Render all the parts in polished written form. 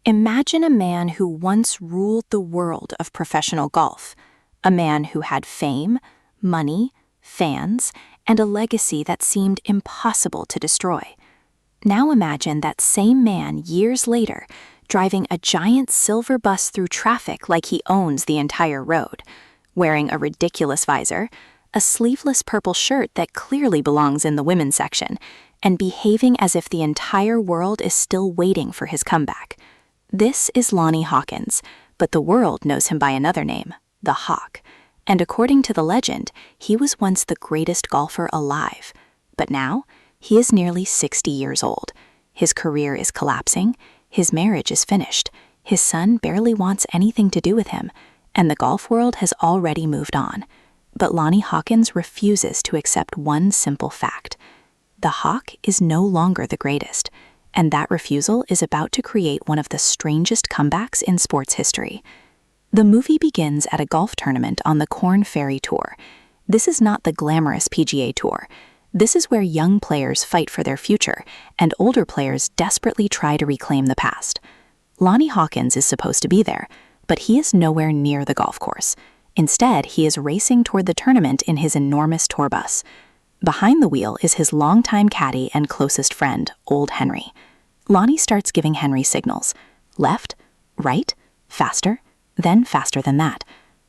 Imagine a man who once ruled the world of professional golf, a man who had fame, money, fans, and a legacy that seemed impossible to destroy. Now imagine that same man years later, driving a giant silver bus through traffic like he owns the entire road, wearing a ridiculous visor, a sleeveless purple shirt that clearly belongs in the women's section, and behaving as if the entire world is still waiting for his comeback. This is Lonnie Hawkins, but the world knows him by another name, the Hawk. And according to the legend, he was once the greatest golfer alive. But now, he is nearly 60 years old. His career is collapsing, his marriage is finished, his son barely wants anything to do with him, and the golf world has already moved on. But Lonnie Hawkins refuses to accept one simple fact. The Hawk is no longer the greatest, and that refusal is about to create one of the strangest comebacks in sports history. The movie begins at a golf tournament on the Korn Ferry Tour. This is not the glamorous PGA Tour. This is where young players fight for their future, and older players desperately try to reclaim the past. Lonnie Hawkins is supposed to be there, but he is nowhere near the golf course. Instead, he is racing toward the tournament in his enormous tour bus. Behind the wheel is his longtime caddy and closest friend, Old Henry. Lonnie starts giving Henry signals. Left, right, faster, then faster than that.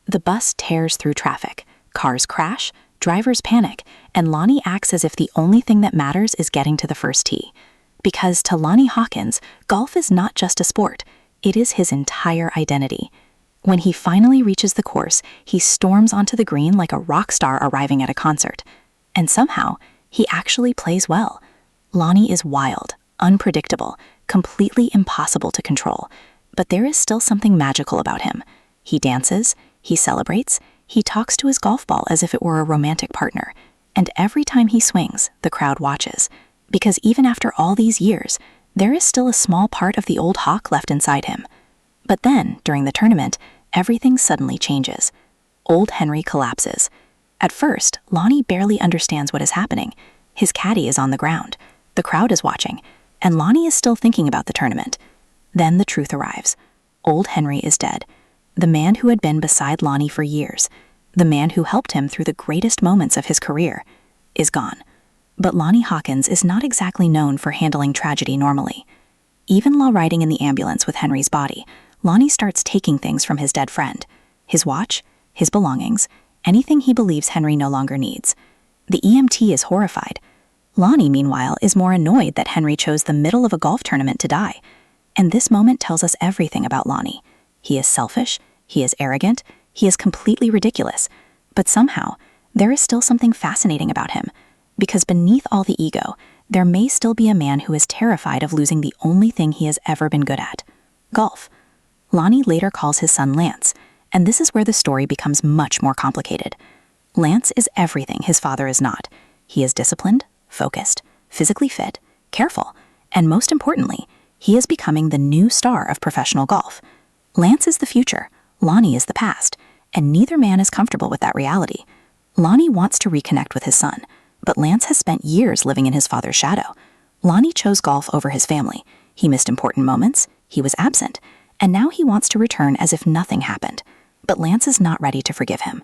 The bus tears through traffic. Cars crash, drivers panic, and Lonnie acts as if the only thing that matters is getting to the first tee. Because to Lonnie Hawkins, golf is not just a sport, it is his entire identity. When he finally reaches the course, he storms onto the green like a rock star arriving at a concert. And somehow, he actually plays well. Lonnie is wild, unpredictable, completely impossible to control. But there is still something magical about him. He dances, he celebrates, he talks to his golf ball as if it were a romantic partner. And every time he swings, the crowd watches. Because even after all these years, there is still a small part of the old Hawk left inside him. But then, during the tournament, everything suddenly changes. Old Henry collapses. At first, Lonnie barely understands what is happening. His caddy is on the ground. The crowd is watching, and Lonnie is still thinking about the tournament. Then the truth arrives. Old Henry is dead. The man who had been beside Lonnie for years, the man who helped him through the greatest moments of his career, is gone. But Lonnie Hawkins is not exactly known for handling tragedy normally. Even while riding in the ambulance with Henry's body, Lonnie starts taking things from his dead friend. His watch, his belongings, anything he believes Henry no longer needs. The EMT is horrified. Lonnie, meanwhile, is more annoyed that Henry chose the middle of a golf tournament to die. And this moment tells us everything about Lonnie. He is selfish, he is arrogant, he is completely ridiculous. But somehow, there is still something fascinating about him. Because beneath all the ego, there may still be a man who is terrified of losing the only thing he has ever been good at: golf. Lonnie later calls his son Lance, and this is where the story becomes much more complicated. Lance is everything his father is not. He is disciplined, focused, physically fit, careful, and most importantly, he is becoming the new star of professional golf. Lance is the future, Lonnie is the past, and neither man is comfortable with that reality. Lonnie wants to reconnect with his son, but Lance has spent years living in his father's shadow. Lonnie chose golf over his family. He missed important moments, he was absent, and now he wants to return as if nothing happened. But Lance is not ready to forgive him.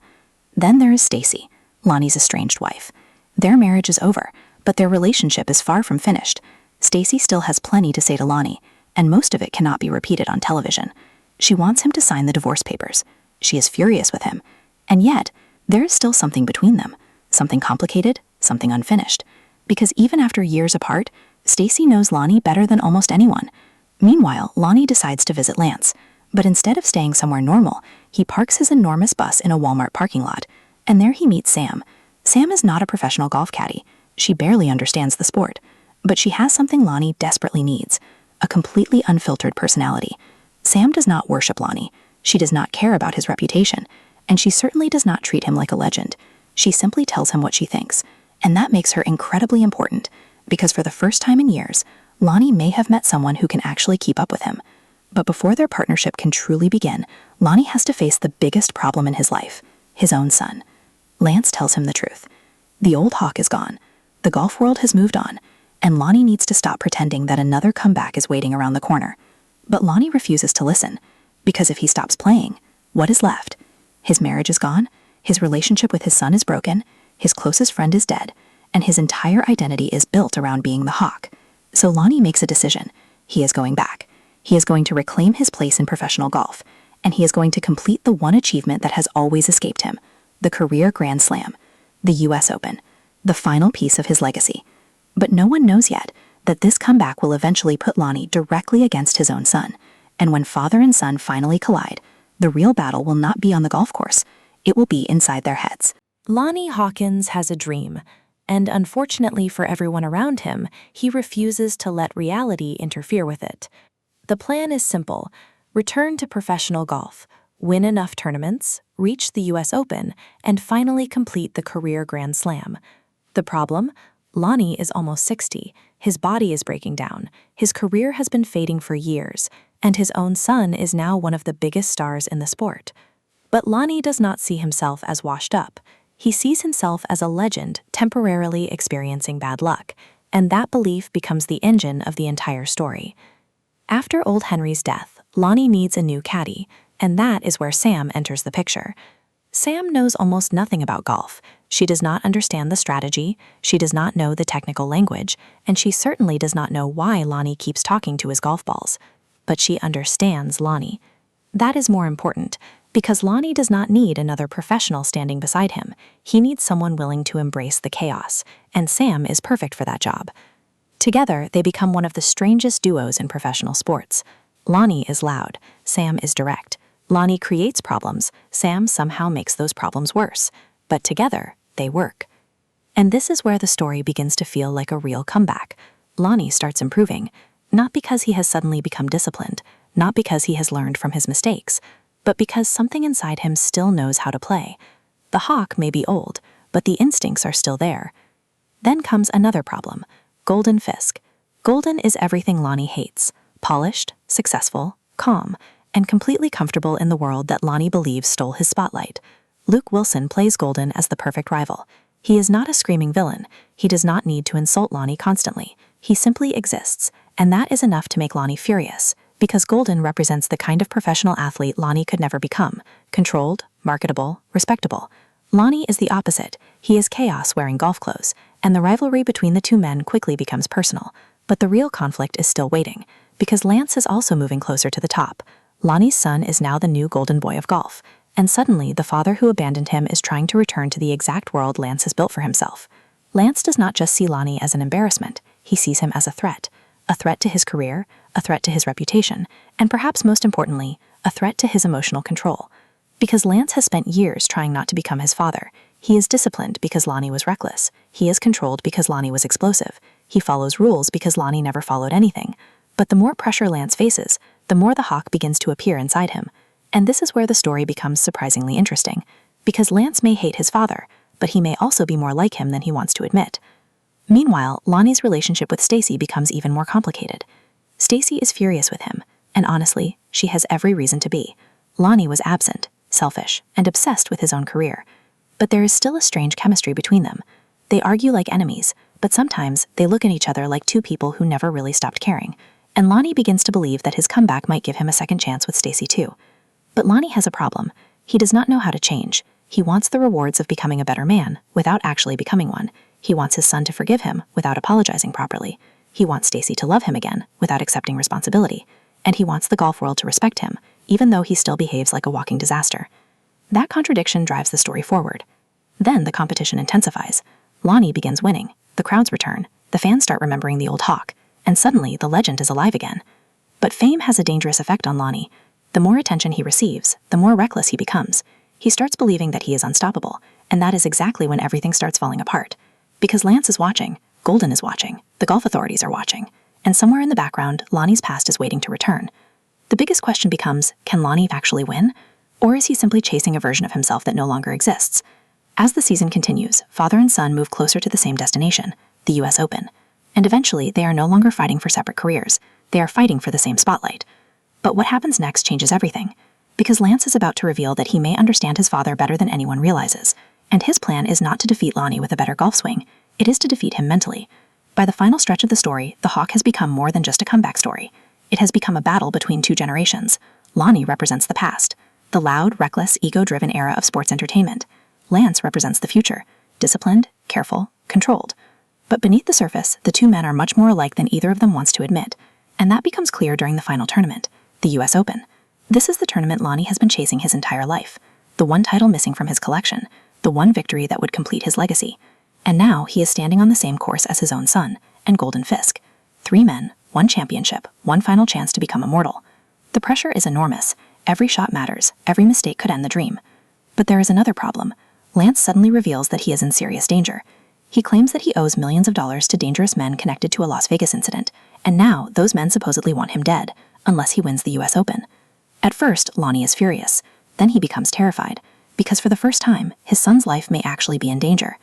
Then there is Stacy, Lonnie's estranged wife. Their marriage is over, but their relationship is far from finished. Stacy still has plenty to say to Lonnie, and most of it cannot be repeated on television. She wants him to sign the divorce papers. She is furious with him. And yet, there is still something between them. Something complicated, something unfinished. Because even after years apart, Stacy knows Lonnie better than almost anyone. Meanwhile, Lonnie decides to visit Lance. But instead of staying somewhere normal, he parks his enormous bus in a Walmart parking lot. And there he meets Sam. Sam is not a professional golf caddy. She barely understands the sport. But she has something Lonnie desperately needs: a completely unfiltered personality. Sam does not worship Lonnie. She does not care about his reputation. And she certainly does not treat him like a legend. She simply tells him what she thinks. And that makes her incredibly important, because for the first time in years, Lonnie may have met someone who can actually keep up with him. But before their partnership can truly begin, Lonnie has to face the biggest problem in his life: his own son. Lance tells him the truth. The old Hawk is gone. The golf world has moved on, and Lonnie needs to stop pretending that another comeback is waiting around the corner. But Lonnie refuses to listen, because if he stops playing, what is left? His marriage is gone, his relationship with his son is broken, his closest friend is dead, and his entire identity is built around being the Hawk. So Lonnie makes a decision. He is going back. He is going to reclaim his place in professional golf, and he is going to complete the one achievement that has always escaped him, the career Grand Slam, the US Open, the final piece of his legacy. But no one knows yet that this comeback will eventually put Lonnie directly against his own son, and when father and son finally collide, the real battle will not be on the golf course, it will be inside their heads. Lonnie Hawkins has a dream, and unfortunately for everyone around him, he refuses to let reality interfere with it. The plan is simple: return to professional golf, win enough tournaments, reach the US Open, and finally complete the career Grand Slam. The problem? Lonnie is almost 60, his body is breaking down, his career has been fading for years, and his own son is now one of the biggest stars in the sport. But Lonnie does not see himself as washed up. He sees himself as a legend temporarily experiencing bad luck, and that belief becomes the engine of the entire story. After old Henry's death, Lonnie needs a new caddy, and that is where Sam enters the picture. Sam knows almost nothing about golf. She does not understand the strategy, she does not know the technical language, and she certainly does not know why Lonnie keeps talking to his golf balls. But she understands Lonnie. That is more important, because Lonnie does not need another professional standing beside him. He needs someone willing to embrace the chaos, and Sam is perfect for that job. Together, they become one of the strangest duos in professional sports. Lonnie is loud, Sam is direct. Lonnie creates problems, Sam somehow makes those problems worse. But together, they work. And this is where the story begins to feel like a real comeback. Lonnie starts improving, not because he has suddenly become disciplined, not because he has learned from his mistakes, but because something inside him still knows how to play. The Hawk may be old, but the instincts are still there. Then comes another problem: Golden Fisk. Golden is everything Lonnie hates: polished, successful, calm, and completely comfortable in the world that Lonnie believes stole his spotlight. Luke Wilson plays Golden as the perfect rival. He is not a screaming villain. He does not need to insult Lonnie constantly. He simply exists, and that is enough to make Lonnie furious, because Golden represents the kind of professional athlete Lonnie could never become: controlled, marketable, respectable. Lonnie is the opposite. He is chaos wearing golf clothes, and the rivalry between the two men quickly becomes personal. But the real conflict is still waiting, because Lance is also moving closer to the top. Lonnie's son is now the new golden boy of golf, and suddenly the father who abandoned him is trying to return to the exact world Lance has built for himself. Lance does not just see Lonnie as an embarrassment, he sees him as a threat to his career, a threat to his reputation, and perhaps most importantly, a threat to his emotional control. Because Lance has spent years trying not to become his father. He is disciplined because Lonnie was reckless. He is controlled because Lonnie was explosive. He follows rules because Lonnie never followed anything. But the more pressure Lance faces, the more the Hawk begins to appear inside him. And this is where the story becomes surprisingly interesting. Because Lance may hate his father, but he may also be more like him than he wants to admit. Meanwhile, Lonnie's relationship with Stacy becomes even more complicated. Stacy is furious with him, and honestly, she has every reason to be. Lonnie was absent, selfish, and obsessed with his own career. But there is still a strange chemistry between them. They argue like enemies, but sometimes they look at each other like two people who never really stopped caring. And Lonnie begins to believe that his comeback might give him a second chance with Stacy too. But Lonnie has a problem. He does not know how to change. He wants the rewards of becoming a better man without actually becoming one. He wants his son to forgive him without apologizing properly. He wants Stacy to love him again without accepting responsibility. And he wants the golf world to respect him, even though he still behaves like a walking disaster. That contradiction drives the story forward. Then the competition intensifies. Lonnie begins winning, the crowds return, the fans start remembering the old Hawk, and suddenly the legend is alive again. But fame has a dangerous effect on Lonnie. The more attention he receives, the more reckless he becomes. He starts believing that he is unstoppable, and that is exactly when everything starts falling apart. Because Lance is watching, Golden is watching, the golf authorities are watching, and somewhere in the background, Lonnie's past is waiting to return. The biggest question becomes, can Lonnie actually win? Or is he simply chasing a version of himself that no longer exists? As the season continues, father and son move closer to the same destination, the US Open. And eventually, they are no longer fighting for separate careers. They are fighting for the same spotlight. But what happens next changes everything. Because Lance is about to reveal that he may understand his father better than anyone realizes. And his plan is not to defeat Lonnie with a better golf swing. It is to defeat him mentally. By the final stretch of the story, the Hawk has become more than just a comeback story. It has become a battle between two generations. Lonnie represents the past, the loud, reckless, ego-driven era of sports entertainment. Lance represents the future, disciplined, careful, controlled. But beneath the surface, the two men are much more alike than either of them wants to admit, and that becomes clear during the final tournament, the US Open. This is the tournament Lonnie has been chasing his entire life, the one title missing from his collection, the one victory that would complete his legacy. And now he is standing on the same course as his own son, and Golden Fisk. 3 men, 1 championship, 1 final chance to become immortal. The pressure is enormous. Every shot matters, every mistake could end the dream. But there is another problem. Lance suddenly reveals that he is in serious danger. He claims that he owes millions of dollars to dangerous men connected to a Las Vegas incident, and now those men supposedly want him dead, unless he wins the US Open. At first, Lonnie is furious. Then he becomes terrified, because for the first time, his son's life may actually be in danger.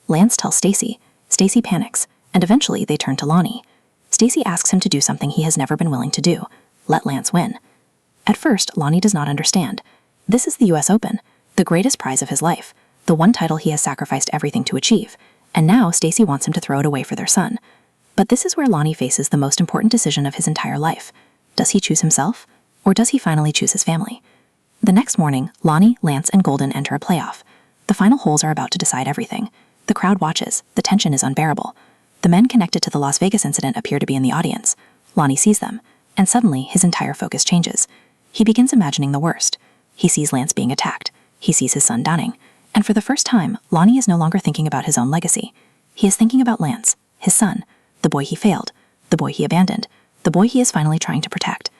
Lance tells Stacy. Stacy panics, and eventually they turn to Lonnie. Stacy asks him to do something he has never been willing to do, let Lance win. At first, Lonnie does not understand. This is the US Open, the greatest prize of his life, the one title he has sacrificed everything to achieve, and now Stacy wants him to throw it away for their son. But this is where Lonnie faces the most important decision of his entire life. Does he choose himself, or does he finally choose his family? The next morning, Lonnie, Lance, and Golden enter a playoff. The final holes are about to decide everything. The crowd watches, the tension is unbearable. The men connected to the Las Vegas incident appear to be in the audience. Lonnie sees them, and suddenly his entire focus changes. He begins imagining the worst. He sees Lance being attacked. He sees his son downing. And for the first time, Lonnie is no longer thinking about his own legacy. He is thinking about Lance, his son, the boy he failed, the boy he abandoned, the boy he is finally trying to protect.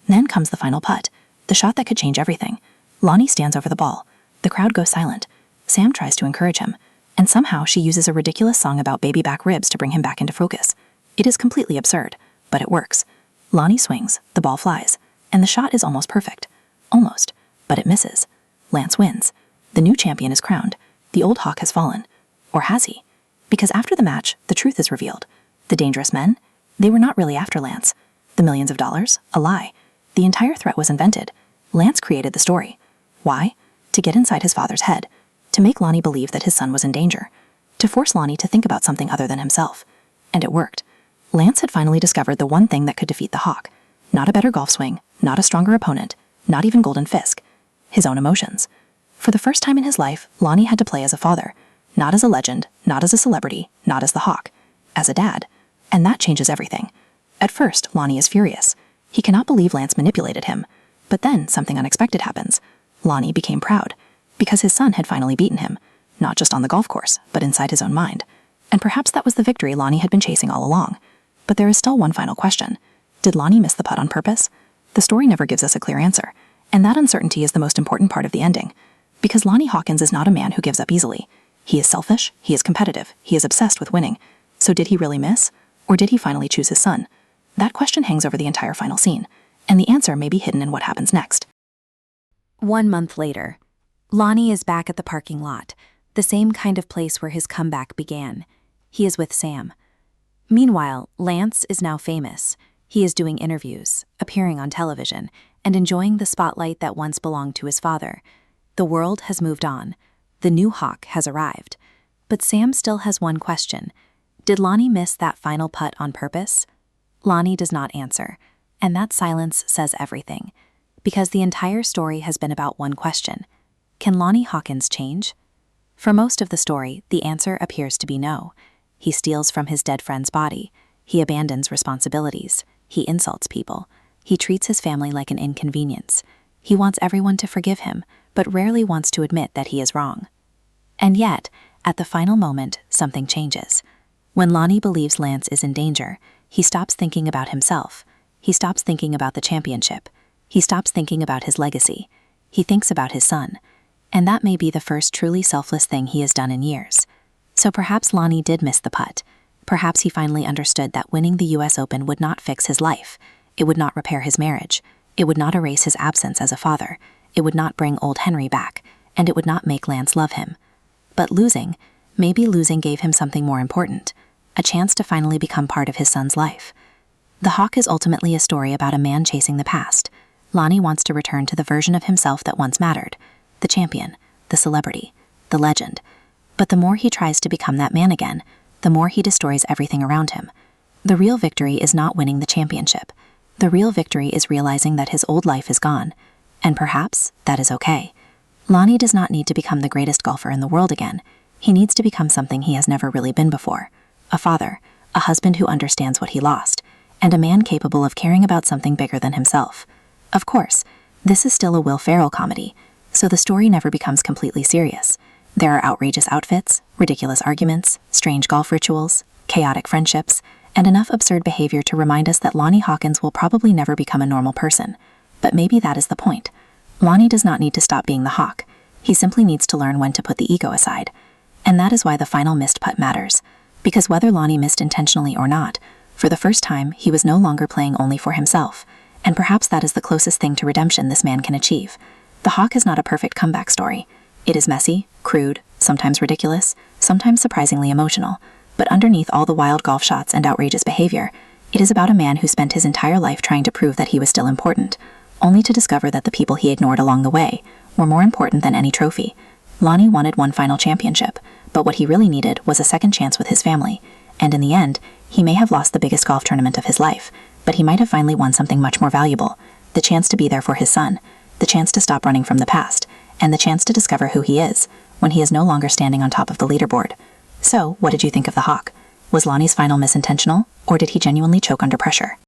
Then comes the final putt, the shot that could change everything. Lonnie stands over the ball. The crowd goes silent. Sam tries to encourage him, and somehow she uses a ridiculous song about baby back ribs to bring him back into focus. It is completely absurd, but it works. Lonnie swings, the ball flies, and the shot is almost perfect. Almost, but it misses. Lance wins. The new champion is crowned. The old hawk has fallen. Or has he? Because after the match, the truth is revealed. The dangerous men? They were not really after Lance. The millions of dollars? A lie. The entire threat was invented. Lance created the story. Why? To get inside his father's head. To make Lonnie believe that his son was in danger. To force Lonnie to think about something other than himself. And it worked. Lance had finally discovered the one thing that could defeat the hawk. Not a better golf swing, not a stronger opponent, not even Golden Fisk. His own emotions. For the first time in his life, Lonnie had to play as a father. Not as a legend, not as a celebrity, not as the hawk. As a dad. And that changes everything. At first, Lonnie is furious. He cannot believe Lance manipulated him. But then something unexpected happens. Lonnie became proud. Because his son had finally beaten him. Not just on the golf course, but inside his own mind. And perhaps that was the victory Lonnie had been chasing all along. But there is still one final question. Did Lonnie miss the putt on purpose? The story never gives us a clear answer. And that uncertainty is the most important part of the ending. Because Lonnie Hawkins is not a man who gives up easily. He is selfish, he is competitive, he is obsessed with winning. So did he really miss? Or did he finally choose his son? That question hangs over the entire final scene, and the answer may be hidden in what happens next. 1 month later, Lonnie is back at the parking lot, the same kind of place where his comeback began. He is with Sam. Meanwhile, Lance is now famous. He is doing interviews, appearing on television, and enjoying the spotlight that once belonged to his father. The world has moved on. The new hawk has arrived. But Sam still has one question. Did Lonnie miss that final putt on purpose? Lonnie does not answer, and that silence says everything. Because the entire story has been about one question. Can Lonnie Hawkins change? For most of the story, the answer appears to be no. He steals from his dead friend's body. He abandons responsibilities. He insults people. He treats his family like an inconvenience. He wants everyone to forgive him, but rarely wants to admit that he is wrong. And yet, at the final moment, something changes. When Lonnie believes Lance is in danger, he stops thinking about himself. He stops thinking about the championship. He stops thinking about his legacy. He thinks about his son. And that may be the first truly selfless thing he has done in years. So perhaps Lonnie did miss the putt. Perhaps he finally understood that winning the US Open would not fix his life. It would not repair his marriage. It would not erase his absence as a father. It would not bring old Henry back. And it would not make Lance love him. But maybe losing gave him something more important. A chance to finally become part of his son's life. The Hawk is ultimately a story about a man chasing the past. Lonnie wants to return to the version of himself that once mattered. The champion, the celebrity, the legend. But the more he tries to become that man again, the more he destroys everything around him. The real victory is not winning the championship. The real victory is realizing that his old life is gone, and perhaps that is okay. Lonnie does not need to become the greatest golfer in the world again. He needs to become something he has never really been before. A father, a husband who understands what he lost, and a man capable of caring about something bigger than himself. Of course, this is still a Will Ferrell comedy, so the story never becomes completely serious. There are outrageous outfits, ridiculous arguments, strange golf rituals, chaotic friendships, and enough absurd behavior to remind us that Lonnie Hawkins will probably never become a normal person. But maybe that is the point. Lonnie does not need to stop being the Hawk. He simply needs to learn when to put the ego aside. And that is why the final missed putt matters. Because whether Lonnie missed intentionally or not, for the first time, he was no longer playing only for himself. And perhaps that is the closest thing to redemption this man can achieve. The Hawk is not a perfect comeback story. It is messy, crude, sometimes ridiculous, sometimes surprisingly emotional. But underneath all the wild golf shots and outrageous behavior, it is about a man who spent his entire life trying to prove that he was still important, only to discover that the people he ignored along the way were more important than any trophy. Lonnie wanted one final championship, but what he really needed was a second chance with his family. And in the end, he may have lost the biggest golf tournament of his life, but he might have finally won something much more valuable: the chance to be there for his son, the chance to stop running from the past, and the chance to discover who he is when he is no longer standing on top of the leaderboard. So, what did you think of the Hawk? Was Lonnie's final miss intentional, or did he genuinely choke under pressure?